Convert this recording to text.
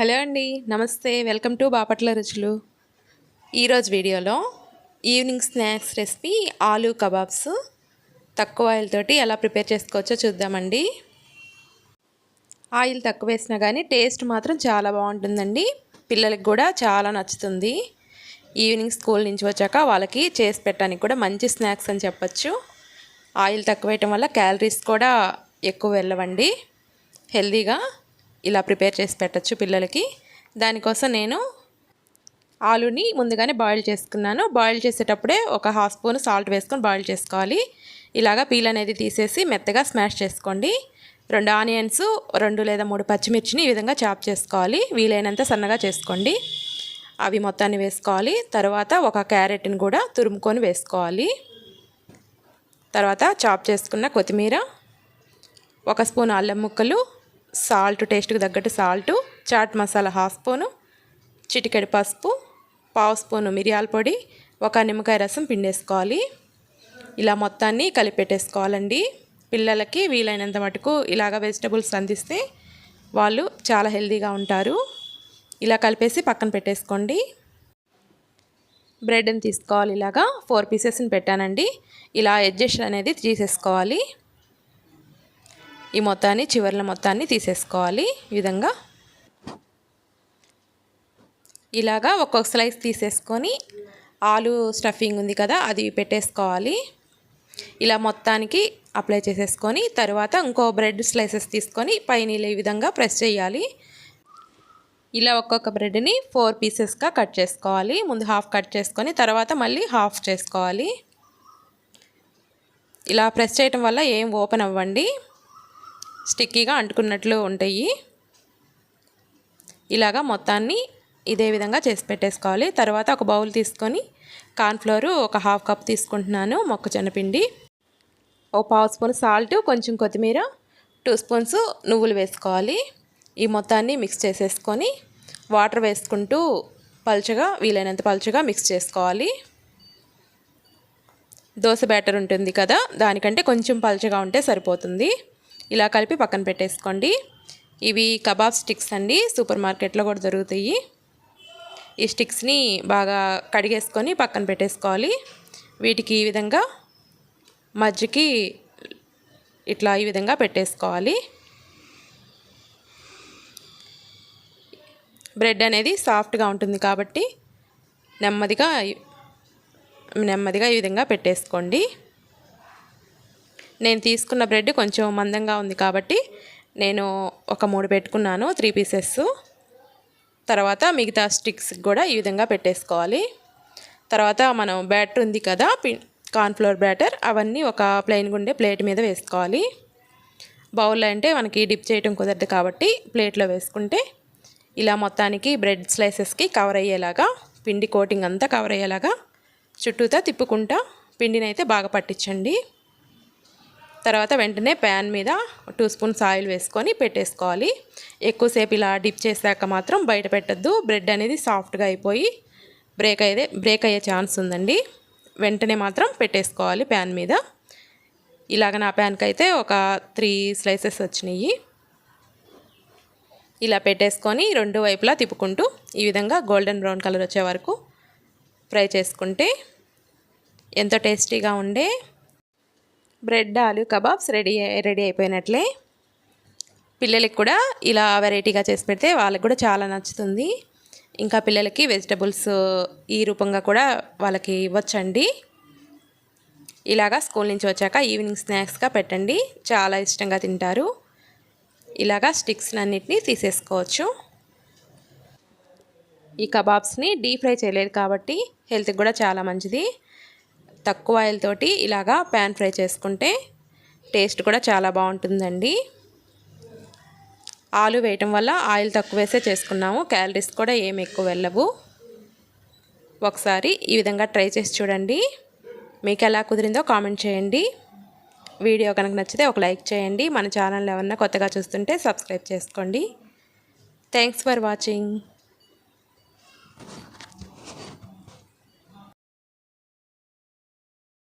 Hello అండి, నమస్తే. Welcome to Bapatla రుచులు. ఈరోజు వీడియోలో evening snacks recipe aloo kebabs తక్కువ ఆయిల్ తోటి ఎలా ప్రిపేర్ చేసుకోవచ్చో చూద్దామండి. ఆయిల్ తక్కువ వేసినా కానీ టేస్ట్ మాత్రం చాలా బాగుంటుందండి. పిల్లలకి కూడా చాలా నచ్చుతుంది. ఈవినింగ్ స్కూల్ నుంచి వచ్చాక వాళ్ళకి చేసి పెట్టడానికి కూడా మంచి స్నాక్స్ అని చెప్పచ్చు. ఆయిల్ తక్కువ వేయటం వల్ల క్యాలరీస్ కూడా ఎక్కువ వెళ్ళవండి. హెల్తీగా ఇలా ప్రిపేర్ చేసి పెట్టచ్చు పిల్లలకి. దానికోసం నేను ఆలూని ముందుగానే బాయిల్ చేసుకున్నాను. బాయిల్ చేసేటప్పుడే ఒక హాఫ్ స్పూన్ సాల్ట్ వేసుకొని బాయిల్ చేసుకోవాలి. ఇలాగా పీల్ అనేది తీసేసి మెత్తగా స్మాష్ చేసుకోండి. 2 ఆనియన్స్, 2 లేదా 3 పచ్చిమిర్చిని ఈ విధంగా చాప్ చేసుకోవాలి. వీలైనంత సన్నగా చేసుకోండి. అవి మొత్తాన్ని వేసుకోవాలి. తర్వాత ఒక క్యారెట్ని కూడా తురుముకొని వేసుకోవాలి. తర్వాత చాప్ చేసుకున్న కొత్తిమీర, 1 స్పూన్ అల్లం ముక్కలు, సాల్ట్ టేస్ట్కి తగ్గట్టు salt, chaat masala half spoon, చిటికెడు పసుపు, పావు స్పూను మిరియాల పొడి, 1 నిమ్మకాయ రసం పిండేసుకోవాలి. ఇలా మొత్తాన్ని కలిపెట్టేసుకోవాలండి. పిల్లలకి వీలైనంత మటుకు ఇలాగ వెజిటబుల్స్ అందిస్తే వాళ్ళు చాలా హెల్తీగా ఉంటారు. ఇలా కలిపేసి పక్కన పెట్టేసుకోండి. బ్రెడ్ని తీసుకోవాలి. ఇలాగా 4 పీసెస్ని పెట్టానండి. ఇలా ఎడ్జెస్ అనేది తీసేసుకోవాలి. ఈ మొత్తాన్ని చివర్ల మొత్తాన్ని తీసేసుకోవాలి. ఈ విధంగా ఇలాగా ఒక్కొక్క స్లైస్ తీసేసుకొని ఆలు స్టఫింగ్ ఉంది కదా అది పెట్టేసుకోవాలి. ఇలా మొత్తానికి అప్లై చేసేసుకొని తర్వాత ఇంకో బ్రెడ్ స్లైసెస్ తీసుకొని పైన ఈ విధంగా ప్రెస్ చేయాలి. ఇలా ఒక్కొక్క బ్రెడ్ని 4 పీసెస్గా కట్ చేసుకోవాలి. ముందు హాఫ్ కట్ చేసుకొని తర్వాత మళ్ళీ హాఫ్ చేసుకోవాలి. ఇలా ప్రెస్ చేయటం వల్ల ఏం ఓపెన్ అవ్వండి, స్టిక్కీగా అంటుకున్నట్లు ఉంటాయి. ఇలాగా మొత్తాన్ని ఇదే విధంగా చేసి పెట్టేసుకోవాలి. తర్వాత ఒక బౌల్ తీసుకొని కార్న్ఫ్లోర్ ఒక హాఫ్ కప్ తీసుకుంటున్నాను, మొక్కజొన్న పిండి, ఒక పావు స్పూన్ సాల్ట్, కొంచెం కొత్తిమీర, 2 స్పూన్స్ నువ్వులు వేసుకోవాలి. ఈ మొత్తాన్ని మిక్స్ చేసేసుకొని వాటర్ వేసుకుంటూ పల్చగా వీలైనంత పల్చగా మిక్స్ చేసుకోవాలి. దోశ బ్యాటర్ ఉంటుంది కదా, దానికంటే కొంచెం పల్చగా ఉంటే సరిపోతుంది. ఇలా కలిపి పక్కన పెట్టేసుకోండి. ఇవి కబాబ్ స్టిక్స్ అండి, సూపర్ మార్కెట్లో కూడా దొరుకుతాయి. ఈ స్టిక్స్ని బాగా కడిగేసుకొని పక్కన పెట్టేసుకోవాలి. వీటికి ఈ విధంగా మధ్యకి ఇట్లా ఈ విధంగా పెట్టేసుకోవాలి. బ్రెడ్ అనేది సాఫ్ట్గా ఉంటుంది కాబట్టి నెమ్మదిగా ఈ విధంగా పెట్టేసుకోండి. నేను తీసుకున్న బ్రెడ్ కొంచెం మందంగా ఉంది కాబట్టి నేను ఒక 3 పెట్టుకున్నాను, 3 పీసెస్. తర్వాత మిగతా స్టిక్స్ కూడా ఈ విధంగా పెట్టేసుకోవాలి. తర్వాత మనం బ్యాటర్ ఉంది కదా, కార్న్ఫ్లోర్ బ్యాటర్, అవన్నీ ఒక ప్లెయిన్గా ఉండే ప్లేట్ మీద వేసుకోవాలి. బౌల్లో అంటే మనకి డిప్ చేయడం కుదరదు కాబట్టి ప్లేట్లో వేసుకుంటే ఇలా మొత్తానికి బ్రెడ్ స్లైసెస్కి కవర్ అయ్యేలాగా, పిండి కోటింగ్ అంతా కవర్ అయ్యేలాగా చుట్టూతా తిప్పుకుంటా పిండిని అయితే బాగా పట్టించండి. తర్వాత వెంటనే ప్యాన్ మీద 2 స్పూన్స్ ఆయిల్ వేసుకొని పెట్టేసుకోవాలి. ఎక్కువసేపు ఇలా డిప్ చేశాక మాత్రం బయట పెట్టద్దు, బ్రెడ్ అనేది సాఫ్ట్గా అయిపోయి బ్రేక్ అయ్యే ఛాన్స్ ఉందండి. వెంటనే మాత్రం పెట్టేసుకోవాలి ప్యాన్ మీద. ఇలాగ నా ప్యాన్కి అయితే ఒక 3 స్లైసెస్ వచ్చినాయి. ఇలా పెట్టేసుకొని 2 వైపులా తిప్పుకుంటూ ఈ విధంగా గోల్డెన్ బ్రౌన్ కలర్ వచ్చే వరకు ఫ్రై చేసుకుంటే ఎంతో టేస్టీగా ఉండే బ్రెడ్ ఆలూ కబాబ్స్ రెడీ అయిపోయినట్లే. పిల్లలకి కూడా ఇలా వెరైటీగా చేసి పెడితే వాళ్ళకి కూడా చాలా నచ్చుతుంది. ఇంకా పిల్లలకి వెజిటబుల్స్ ఈ రూపంగా కూడా వాళ్ళకి ఇవ్వచ్చండి. ఇలాగా స్కూల్ నుంచి వచ్చాక ఈవినింగ్ స్నాక్స్గా పెట్టండి, చాలా ఇష్టంగా తింటారు. ఇలాగా స్టిక్స్ అన్నిటినీ తీసేసుకోవచ్చు. ఈ కబాబ్స్ని డీప్ ఫ్రై చేయలేదు కాబట్టి హెల్త్కి కూడా చాలా మంచిది. తక్కువ ఆయిల్ తోటి ఇలాగా ప్యాన్ ఫ్రై చేసుకుంటే టేస్ట్ కూడా చాలా బాగుంటుందండి. ఆలు వేయటం వల్ల ఆయిల్ తక్కువ వేసే చేసుకున్నాము, క్యాలరీస్ కూడా ఏమి ఎక్కువ వెళ్ళవు. ఒకసారి ఈ విధంగా ట్రై చేసి చూడండి. మీకు ఎలా కుదిరిందో కామెంట్ చేయండి. వీడియో కనుక నచ్చితే ఒక లైక్ చేయండి. మన ఛానల్ ఎవరన్నా కొత్తగా చూస్తుంటే సబ్స్క్రైబ్ చేసుకోండి. Thanks for watching.